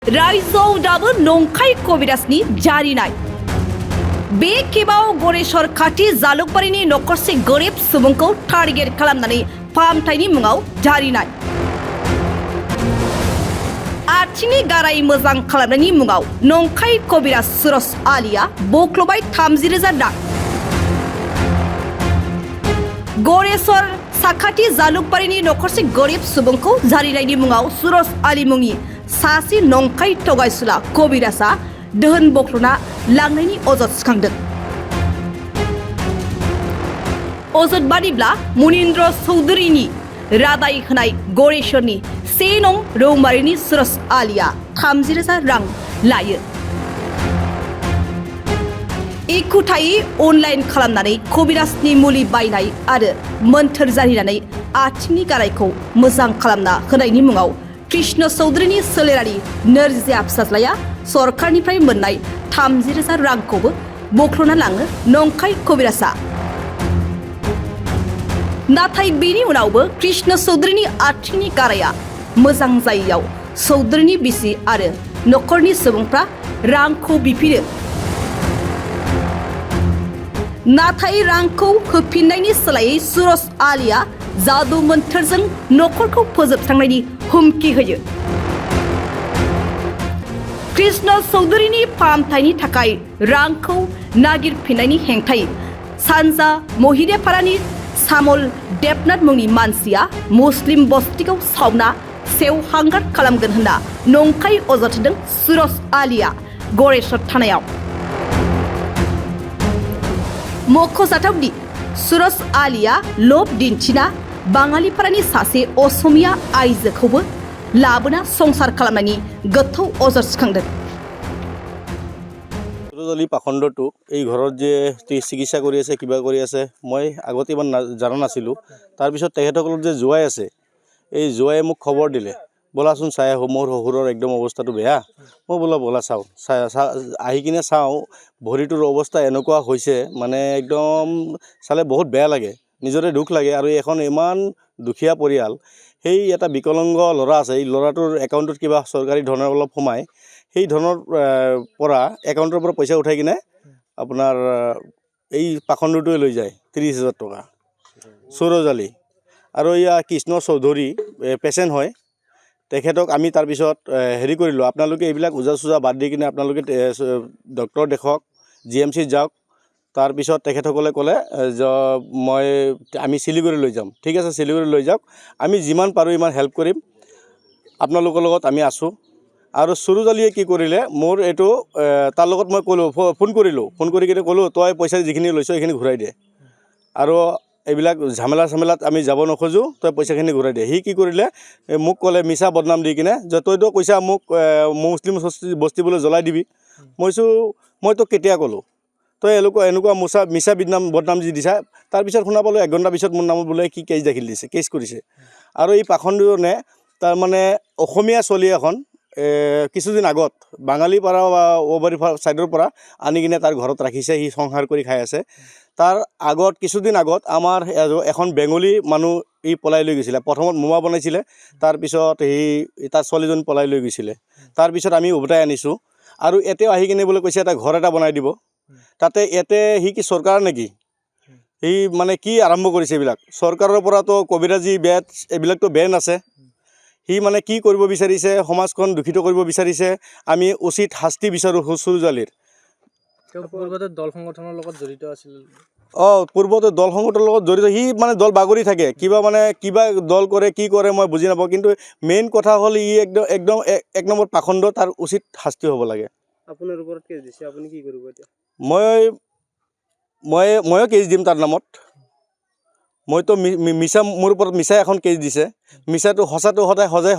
रायजोआव दाबो नंखाय कबिराजनि जारिनाय बे खेबाव गरेस्वर खाथि जालुकबारिनि नखरसे गोरिब सुबुंखौ टार्गेट खालामनानै फाहामथायनि मुङाव जारिनाय आथिंनि गाराय मोजां खालामनायनि मुङाव नंखाय कबिराज सुरज आलिया बख्लबाय 30,000 रां गरेस्वर साखाथि जालुकबारिनि नखरसे गोरिब सुबुंखौ जारिनायनि मुङाव सुरज आलि मुंनि सासे नंखाय थगायसुला कबिराजआ दोहोन बख्लना लांनायनि अजद सिखांदों। अजद बादिब्ला मुनिन्द्र चौधुरीनि रादाय होनाय गरेस्वरनि 1 नं रौमारिनि सुरज आलिया 30,000 रां लायो। एखुथायै अनलाइन खालामनानै कबिराजनि मुलि बायनाय आरो मोन्थोर जारिनानै आथिंनि गारायखौ मोजां खालामना होनायनि मुङाव कृष्ण चौधुरीनि सोलेरारि नोरजिया फिसाज्लाया सरकारनिफ्राय मोननाय 30,000 रांखौबो बख्लना लाङो नंखाय कबिराजआ। नाथाय बेनि उनावबो कृष्ण चौधुरीनि आथिंनि गाराया मोजां जायैयाव चौधुरीनि बिसि आरो नखरनि सुबुंफ्रा रांखौ बिफिनो। नाथाय रांखौ होफिननायनि सोलायै सुरज आलिया जादु मोन्थोरजों नखरखौ फोजोबस्रांनायनि हुमखि होयो। कृष्ण चौधुरीनि फाहामथायनि थाखाय रांखौ नागिरफिननायनि हेंथायै सानजा महिदेपारानि सामल देबनाथ मुंनि मानसिया मुस्लिम बस्तिखौ सावना सेवहांगार खालामगोन होनना नंखाय अजद होदों सुरज आलिया गरेस्वर थानायाव। मख'जाथावदि सुरज आलिया लब दिन्थिना बाङालिपारानि सासे असमिया आइजोखौबो लाबोना संसार खालामनायनि गोथौ अजद सिखांदों। সুৰজ আলি পাখণ্ডটো এই ঘৰত যে চিকিৎসা কৰি আছে কিবা কৰি আছে মই আগতে ইমান জানা নাছিলোঁ। তাৰপিছত তেখেতসকলৰ যে জোৱাই আছে এই জোৱাইয়ে মোক খবৰ দিলে ব'লাচোন চাই আহোঁ মোৰ শহুৰৰ একদম অৱস্থাটো বেয়া। মই ব'লা চাওঁ আহি কিনে চাওঁ ভৰিটোৰ অৱস্থা এনেকুৱা হৈছে মানে একদম চালে বহুত বেয়া লাগে, নিজৰে দুখ লাগে। আৰু এখন ইমান দুখীয়া পৰিয়াল, সেই এটা বিকলাংগ ল'ৰা আছে, এই ল'ৰাটোৰ একাউণ্টত কিবা চৰকাৰী ধনৰ অলপ সোমায়, সেই ধনৰ পৰা একাউণ্টৰ পৰা পইচা উঠাই কিনে আপোনাৰ এই পাখণ্ডটোৱে লৈ যায় 30,000 টকা সুৰজ আলি। আৰু এয়া কৃষ্ণ চৌধুৰী পেচেণ্ট হয়, তেখেতক আমি তাৰপিছত হেৰি কৰিলোঁ, আপোনালোকে এইবিলাক ওজা চোজা বাদ দি কিনে আপোনালোকে ডক্টৰ দেখুৱাওক, GMC যাওক। তাৰপিছত তেখেতসকলে ক'লে আমি শিলিগুৰি লৈ যাম। ঠিক আছে, শিলিগুৰি লৈ যাওক, আমি যিমান পাৰোঁ ইমান হেল্প কৰিম, আপোনালোকৰ লগত আমি আছোঁ। আৰু সুৰজ আলিয়ে কি কৰিলে, মোৰ এইটো তাৰ লগত মই ক'লোঁ, ফোন কৰি কিনে ক'লোঁ তই পইচা যিখিনি লৈছ সেইখিনি ঘূৰাই দে, আৰু এইবিলাক ঝামেলাত আমি যাব নোখোজোঁ, তই পইচাখিনি ঘূৰাই দে। সি কি কৰিলে, মোক ক'লে মিছা বদনাম দি কিনে যে তইতো কৈছা মোক মুছলিম বস্তিবলৈ জ্বলাই দিবি। মই তোক কেতিয়া ক'লোঁ, তই এনেকুৱা মিছা বদনাম যি দিছা। তাৰপিছত শুনা পালোঁ 1 ঘণ্টা পিছত মোৰ নামত বোলে কি কেছ কৰিছে। আৰু এই পাখণ্ডনে তাৰমানে অসমীয়া ছোৱালী এখন কিছুদিন আগত বাঙালীপাৰা বা ওবাৰী ছাইডৰ পৰা আনি কিনে তাৰ ঘৰত ৰাখিছে, সি সংসাৰ কৰি খাই আছে। তাৰ আগত কিছুদিন আগত আমাৰ এখন বেংগলী মানুহ ই পলাই লৈ গৈছিলে। প্ৰথমত মোমা বনাইছিলে, তাৰপিছত তাৰ ছোৱালীজনী পলাই লৈ গৈছিলে। তাৰপিছত আমি উভতাই আনিছোঁ। আৰু এতিয়াও আহি কিনে বোলে কৈছে এটা ঘৰ এটা বনাই দিব। তাতে সি কি চৰকাৰ নেকি? সি মানে কি আৰম্ভ কৰিছে এইবিলাক? চৰকাৰৰ পৰাতো কবিৰাজী বেদ এইবিলাকতো বেন আছে। সি মানে কি কৰিব বিচাৰিছে, সমাজখন দূষিত কৰিব বিচাৰিছে। আমি উচিত শাস্তি বিচাৰোঁ সুৰজ আলিৰ। পূৰ্বতে দল সংগঠনৰ লগত জড়িত আছিল। পূৰ্বতে দল সংগঠনৰ লগত জড়িত, সি মানে দল বাগৰি থাকে, কিবা দল কৰে কি কৰে মই বুজি নাপাওঁ। কিন্তু মেইন কথা হ'ল ই একদম 1 নম্বৰ পাখণ্ড, তাৰ উচিত শাস্তি হ'ব লাগে। আপোনাৰ ওপৰত কেছ দিছে, আপুনি কি কৰিব এতিয়া? ময়ো কেছ দিম তাৰ নামত। মইতো মোৰ ওপৰত মিছা এখন কেছ দিছে। মিছাটো সঁচাটো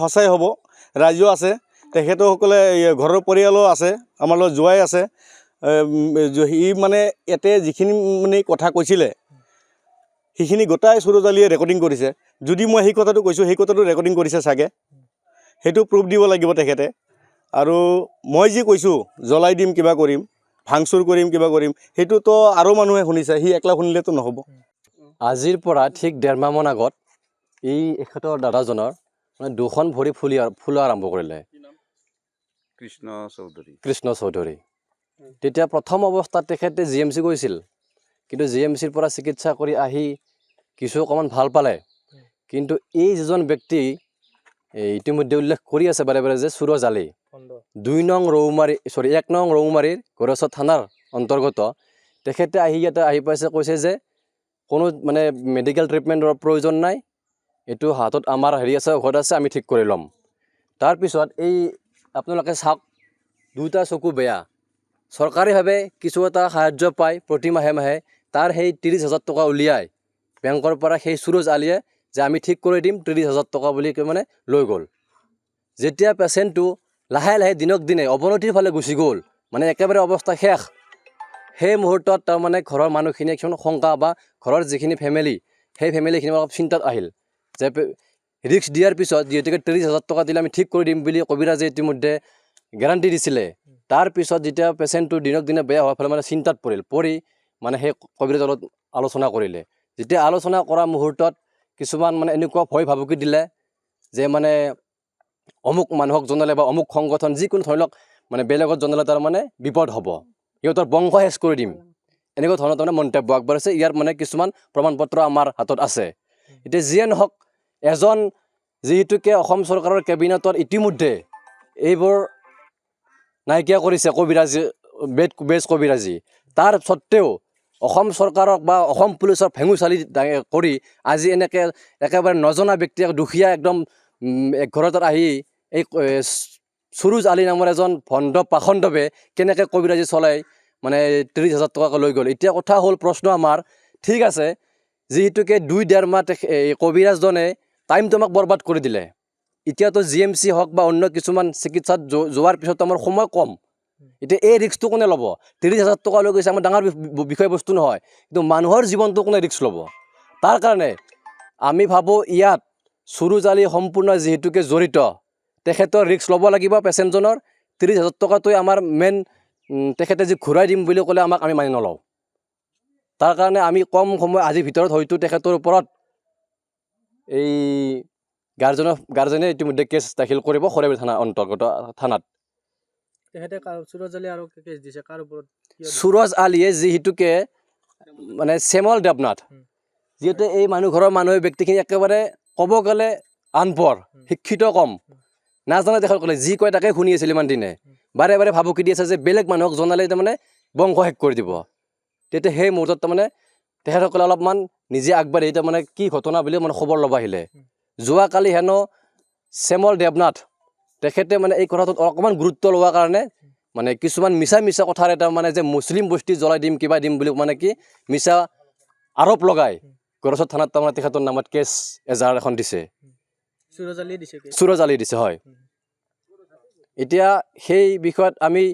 সঁচাই হ'ব। ৰাইজো আছে, তেখেতসকলে ঘৰৰ পৰিয়ালো আছে, আমাৰ লগত জোৱাই আছে। ই মানে ইয়াতে যিখিনি মানে কথা কৈছিলে সেইখিনি গোটাই সুৰজ আলিয়ে ৰেকৰ্ডিং কৰিছে। যদি মই সেই কথাটো কৈছোঁ, সেই কথাটো ৰেকৰ্ডিং কৰিছে চাগে, সেইটো প্ৰুফ দিব লাগিব তেখেতে। আৰু মই যি কৈছোঁ জ্বলাই দিম, কিবা কৰিম, ভাংচুৰ কৰিম, কিবা কৰিম, সেইটোতো আৰু মানুহে শুনিছে, সি একলা শুনিলেতো নহ'ব। আজিৰ পৰা ঠিক 1.5 মাহমান আগত এই এখেতৰ দাদাজনৰ মানে 2খন ভৰি ফুলা আৰম্ভ কৰিলে। কৃষ্ণ চৌধুৰী। তেতিয়া প্ৰথম অৱস্থাত তেখেতে GMC গৈছিল, কিন্তু GMCৰ পৰা চিকিৎসা কৰি আহি কিছু অকণমান ভাল পালে। কিন্তু এই যিজন ব্যক্তি ইতিমধ্যে উল্লেখ কৰি আছে বাৰে বাৰে যে সুৰজ আলী, 1 নং ৰৌমাৰীৰ গড়চৰ থানাৰ অন্তৰ্গত, তেখেতে ইয়াতে আহি পাইছে, কৈছে যে কোনো মানে মেডিকেল ট্ৰিটমেণ্টৰ প্ৰয়োজন নাই, এইটো হাতত আমাৰ আছে, ঔষধ আছে, আমি ঠিক কৰি ল'ম। তাৰপিছত এই আপোনালোকে চাওক, দুটা চকু বেয়া, চৰকাৰীভাৱে কিছু এটা সাহাৰ্য পায় প্ৰতি মাহে মাহে, তাৰ সেই 30,000 টকা উলিয়াই বেংকৰ পৰা সেই সুৰজ আলীয়ে যে আমি ঠিক কৰি দিম 30,000 টকা বুলি মানে লৈ গ'ল। যেতিয়া পেচেণ্টটো লাহে লাহে দিনক দিনে অৱনতিৰ ফালে গুচি গ'ল, মানে একেবাৰে অৱস্থা শেষ, সেই মুহূৰ্তত তাৰমানে ঘৰৰ মানুহখিনিয়ে কিছুমান শংকা বা ঘৰৰ যিখিনি ফেমিলি, সেই ফেমিলিখিনি অলপ চিন্তাত আহিল যে ৰিক্স দিয়াৰ পিছত যিহেতুকে 30,000 টকা দিলে আমি ঠিক কৰি দিম বুলি কবিৰাজে ইতিমধ্যে গেৰাণ্টি দিছিলে। তাৰপিছত যেতিয়া পেচেণ্টটো দিনক দিনে বেয়া হোৱাৰ ফলে মানে চিন্তাত পৰি মানে সেই কবিৰাজৰ লগত আলোচনা কৰিলে। যেতিয়া আলোচনা কৰা মুহূৰ্তত কিছুমান মানে এনেকুৱা ভয় ভাবুকি দিলে যে মানে অমুক মানুহক জনালে বা অমুক সংগঠন যিকোনো ধৰি লওক মানে বেলেগত জনালে তাৰ মানে বিপদ হ'ব, সিহঁতৰ বংশ শেষ কৰি দিম, এনেকুৱা ধৰণৰ তাৰমানে মন্তব্য আগবঢ়াইছে। ইয়াৰ মানে কিছুমান প্ৰমাণ পত্ৰ আমাৰ হাতত আছে। এতিয়া যিয়ে নহওক, এজন যিহেতুকে অসম চৰকাৰৰ কেবিনেটত ইতিমধ্যে এইবোৰ নাইকিয়া কৰিছে কবিৰাজী, বেজ কবিৰাজী, তাৰ স্বত্তেও অসম চৰকাৰক বা অসম পুলিচৰ ভেঙু চালি কৰি আজি এনেকৈ একেবাৰে নজনা ব্যক্তিয়ে দুখীয়া একদম ঘৰত আহি এই সুৰজ আলী নামৰ এজন ভণ্ড পাখণ্ডবে কেনেকৈ কবিৰাজী চলাই মানে 30,000 টকাকৈ লৈ গ'ল। এতিয়া কথা হ'ল, প্ৰশ্ন আমাৰ, ঠিক আছে, যিহেতুকে 2-1.5 মাহ কবিৰাজজনে টাইমটো আমাক বৰবাদ কৰি দিলে। এতিয়াতো GMC হওক বা অন্য কিছুমান চিকিৎসাত যোৱাৰ পিছত আমাৰ সময় কম, এতিয়া এই ৰিক্সটো কোনে ল'ব? 30,000 টকা লৈ গৈছে, আমাৰ ডাঙৰ বিষয়বস্তু নহয়, কিন্তু মানুহৰ জীৱনটো কোনে ৰিক্স ল'ব? তাৰ কাৰণে আমি ভাবোঁ ইয়াত সুৰজ আলী সম্পূৰ্ণ যিহেতুকে জড়িত, তেখেতৰ ৰিক্স ল'ব লাগিব পেচেণ্টজনৰ। 30,000 টকাটোৱে আমাৰ মেইন, তেখেতে যি ঘূৰাই দিম বুলি ক'লে আমি মানি নলওঁ। তাৰ কাৰণে আমি কম সময় আজিৰ ভিতৰত হয়তো তেখেতৰ ওপৰত এই গাৰ্জেনে ইতিমধ্যে কেছ দাখিল কৰিব সৰেবৰী থানা অন্তৰ্গত থানাত। তেখেতে সুৰজ আলী আৰু কেছ দিছে কাৰ ওপৰত? সুৰজ আলীয়ে যিহেতুকে মানে শ্যামল দেৱনাথ, যিহেতু এই মানুহ ঘৰৰ ব্যক্তিখিনি একেবাৰে ক'ব গ'লে আনপঢ়, শিক্ষিত কম, নাজানে তেখেতসকলে যি কয় তাকে শুনি আছিল ইমান দিনে, বাৰে বাৰে ভাবুকি দি আছে যে বেলেগ মানুহক জনালে তাৰমানে বংশ শেষ কৰি দিব। তেতিয়া সেই মুহূৰ্তত তাৰমানে তেখেতসকলে অলপমান নিজে আগবাঢ়ি তাৰমানে কি ঘটনা বুলি মানে খবৰ ল'ব আহিলে। যোৱাকালি হেনো শ্যামল দেৱনাথ তেখেতে মানে এই কথাটোত অকণমান গুৰুত্ব লোৱাৰ কাৰণে মানে কিছুমান মিছা কথাৰে তাৰমানে যে মুছলিম বস্তি জ্বলাই দিম, কিবা দিম বুলি মানে কি মিছা আৰোপ লগাই গড়চৰ থানাত তাৰমানে তেখেতৰ নামত কেছ এজাহাৰ এখন দিছে। সুৰজ আলী দিছে, হয়। এতিয়া সেই বিষয়ত আমি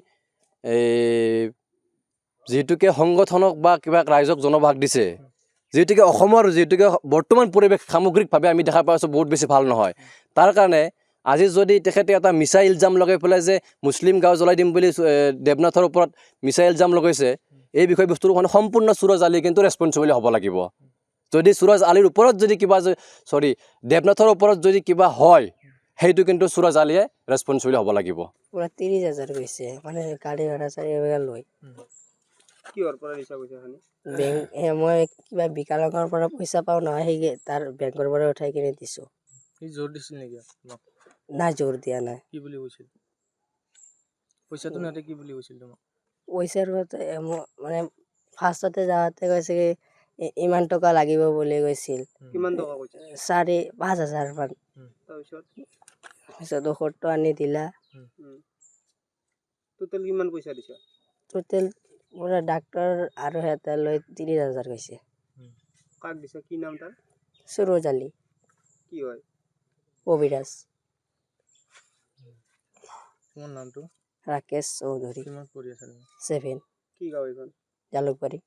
যিহেতুকে সংগঠনক বা কিবা ৰাইজক জনভাগ দিছে, যিহেতুকে অসমৰ যিহেতুকে বৰ্তমান পৰিৱেশ সামগ্ৰিকভাৱে আমি দেখা পাই আছোঁ বহুত বেছি ভাল নহয়। তাৰ কাৰণে আজি যদি তেখেতে এটা মিছা ইলজাম লগাই পেলাই যে মুছলিম গাঁও জ্বলাই দিম বুলি দেৱনাথৰ ওপৰত মিছা ইলজাম লগাইছে, এই বিষয়বস্তুটো মানে সম্পূৰ্ণ সুৰজ আলী কিন্তু ৰেছপনচিবল হ'ব লাগিব। যদি সুৰজ আলীৰ ওপৰত যদি কিবা দেৱনাথৰ ওপৰত যদি কিবা হয়, সেইটো কিন্তু সুৰজ আলীয়ে ৰেছপনচিবল হ'ব লাগিব। পুৰা 30,000 গৈছে, মানে গাড়ী ভাড়া চাৰি লৈ। মই কিবা বিকালকৰ পৰা পইচা পাওঁ নহয়, সেই তাৰ বেংকৰ পৰা উঠাই কিনে দিছোঁ। জোৰ দিছিল নেকি? নাই, জোৰ দিয়া নাই। কি বুলি কৈছিল? পইচাটো নাতে কি বুলি কৈছিল তোমাক? পইচাৰ মানে ফাৰ্ষ্টতে যাওঁতে কৈছে কি ইমান টকা লাগিব বুলি কৈছিল। কিমান টকা কৈছিল? 5,000 মান। তাৰপিছত ঔষধটো আনি দিলা। টোটেল কিমান পইচা দিছা? টোটেল পুৰা ডাক্তৰ আৰু সিহঁতে লৈ 30,000 গৈছে। কাক দিছা? কি নাম তাৰ? সুৰজ আলী। কি হয়? কবিৰাজ। তোমাৰ নামটো? ৰাকেশ চৌধুৰী। কিমান পঢ়ি আছা? 7। কি গাঁও এইখন? জালুকবাৰী।